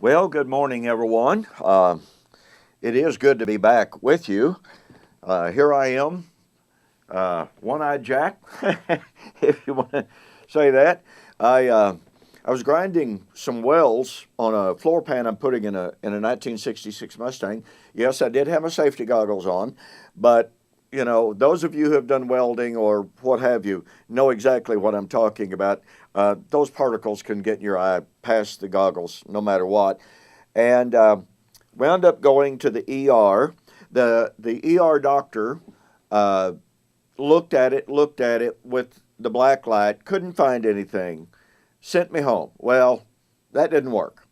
Well, good morning, everyone. It is good to be back with you. Here I am, one-eyed Jack, if you want to say that. I was grinding some wells on a floor pan I'm putting in a 1966 Mustang. Yes, I did have my safety goggles on, but those of you who have done welding or what have you know exactly what I'm talking about. Those particles can get in your eye past the goggles, no matter what. And wound up going to the ER. The ER doctor looked at it with the black light, couldn't find anything, sent me home. Well, that didn't work.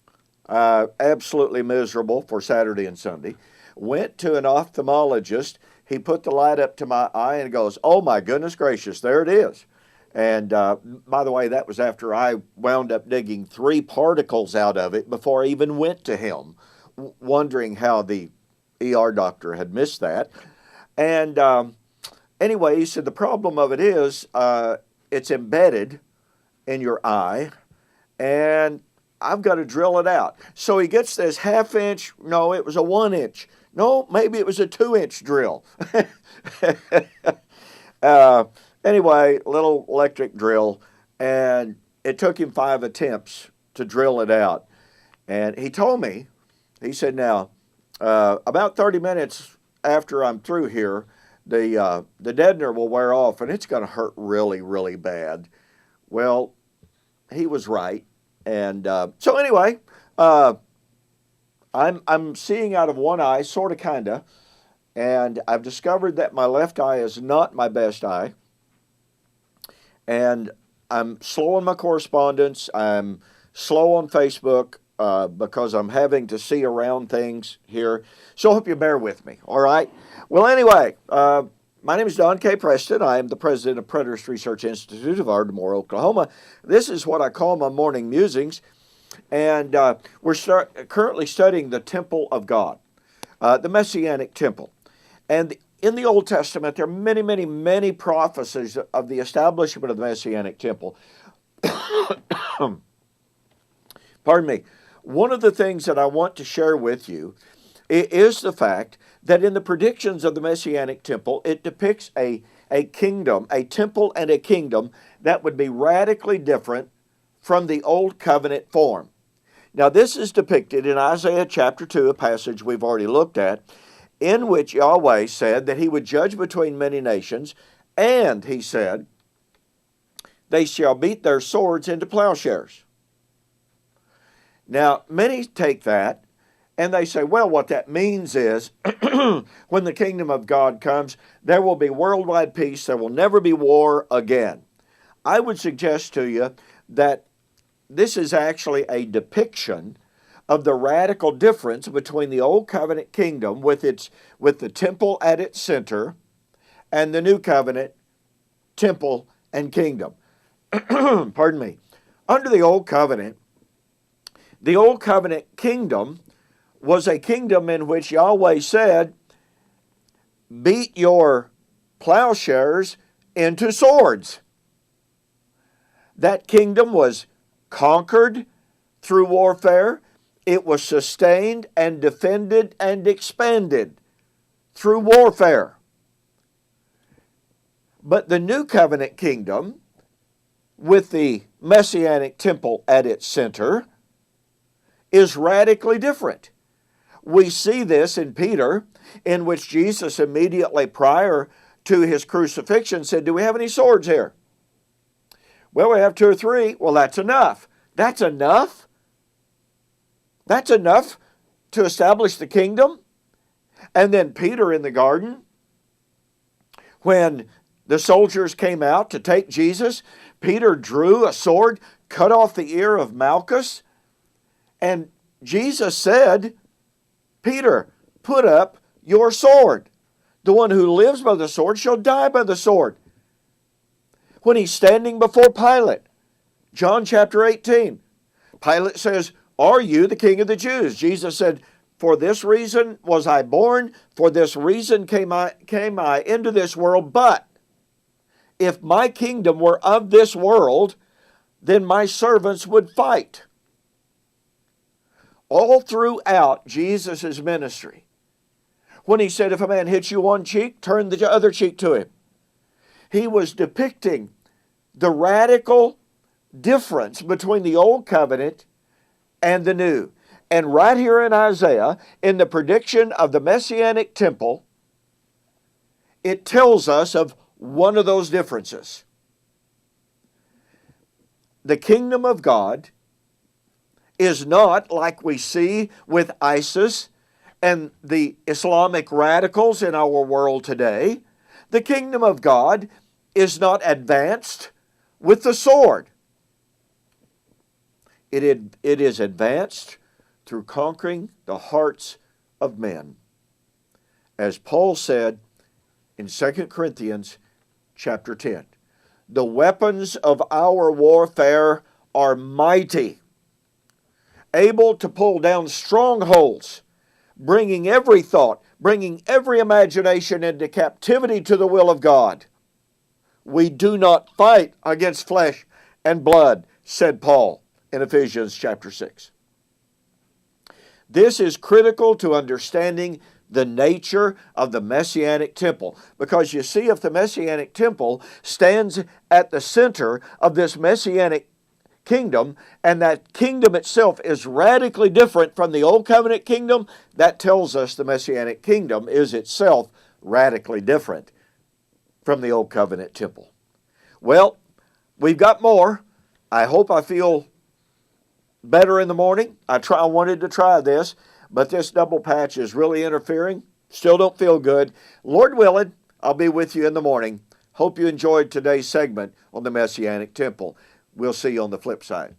Absolutely miserable for Saturday and Sunday. Went to an ophthalmologist. He put the light up to my eye and goes, "Oh my goodness gracious, there it is." And by the way, that was after I wound up digging 3 particles out of it before I even went to him, wondering how the ER doctor had missed that. And anyway, he said the problem of it is it's embedded in your eye, and I've got to drill it out. So he gets this half-inch, no, it was a 1-inch. No, maybe it was a 2-inch drill. Anyway, little electric drill, and it took him 5 attempts to drill it out. And he told me, he said, now, about 30 minutes after I'm through here, the deadener will wear off, and it's going to hurt really, really bad. Well, he was right. And so anyway, I'm seeing out of one eye, sort of, kind of, and I've discovered that my left eye is not my best eye. And I'm slow on my correspondence. I'm slow on Facebook because I'm having to see around things here. So I hope you bear with me, all right? Well, anyway, my name is Don K. Preston. I am the president of Preterist Research Institute of Ardmore, Oklahoma. This is what I call my morning musings. And we're currently studying the Temple of God, the Messianic Temple. And in the Old Testament, there are many, many, many prophecies of the establishment of the Messianic Temple. Pardon me. One of the things that I want to share with you is the fact that in the predictions of the Messianic Temple, it depicts a kingdom, a temple and a kingdom that would be radically different from the Old Covenant form. Now, this is depicted in Isaiah chapter 2, a passage we've already looked at, in which Yahweh said that he would judge between many nations, and he said, they shall beat their swords into plowshares. Now, many take that, and they say, well, what that means is, when the kingdom of God comes, there will be worldwide peace, there will never be war again. I would suggest to you that this is actually a depiction of the radical difference between the Old Covenant kingdom with the temple at its center and the New Covenant temple and kingdom. Pardon me. Under the Old Covenant kingdom was a kingdom in which Yahweh said, beat your plowshares into swords. That kingdom was conquered through warfare. It was sustained and defended and expanded through warfare. But the New Covenant kingdom, with the Messianic Temple at its center, is radically different. We see this in Peter, in which Jesus immediately prior to his crucifixion said, do we have any swords here? Well, we have 2 or 3. Well, that's enough. That's enough? That's enough to establish the kingdom? And then Peter in the garden, when the soldiers came out to take Jesus, Peter drew a sword, cut off the ear of Malchus, and Jesus said, Peter, put up your sword. The one who lives by the sword shall die by the sword. When he's standing before Pilate, John chapter 18, Pilate says, are you the king of the Jews? Jesus said, for this reason was I born, for this reason came I into this world, but if my kingdom were of this world, then my servants would fight. all throughout Jesus' ministry. When he said, if a man hits you one cheek, turn the other cheek to him. He was depicting the radical difference between the Old Covenant and the New. And right here in Isaiah, in the prediction of the Messianic Temple, it tells us of one of those differences. The kingdom of God is not like we see with ISIS and the Islamic radicals in our world today. The kingdom of God is not advanced with the sword. It is advanced through conquering the hearts of men. As Paul said in 2 Corinthians chapter 10, the weapons of our warfare are mighty, able to pull down strongholds, bringing every thought, bringing every imagination into captivity to the will of God. We do not fight against flesh and blood, said Paul in Ephesians chapter 6. This is critical to understanding the nature of the Messianic Temple. Because you see, if the Messianic Temple stands at the center of this Messianic kingdom, and that kingdom itself is radically different from the Old Covenant kingdom, that tells us the Messianic kingdom is itself radically different from the Old Covenant temple. Well, we've got more. I hope I feel better in the morning. I wanted to try this, but this double patch is really interfering. Still don't feel good. Lord willing, I'll be with you in the morning. Hope you enjoyed today's segment on the Messianic Temple. We'll see you on the flip side.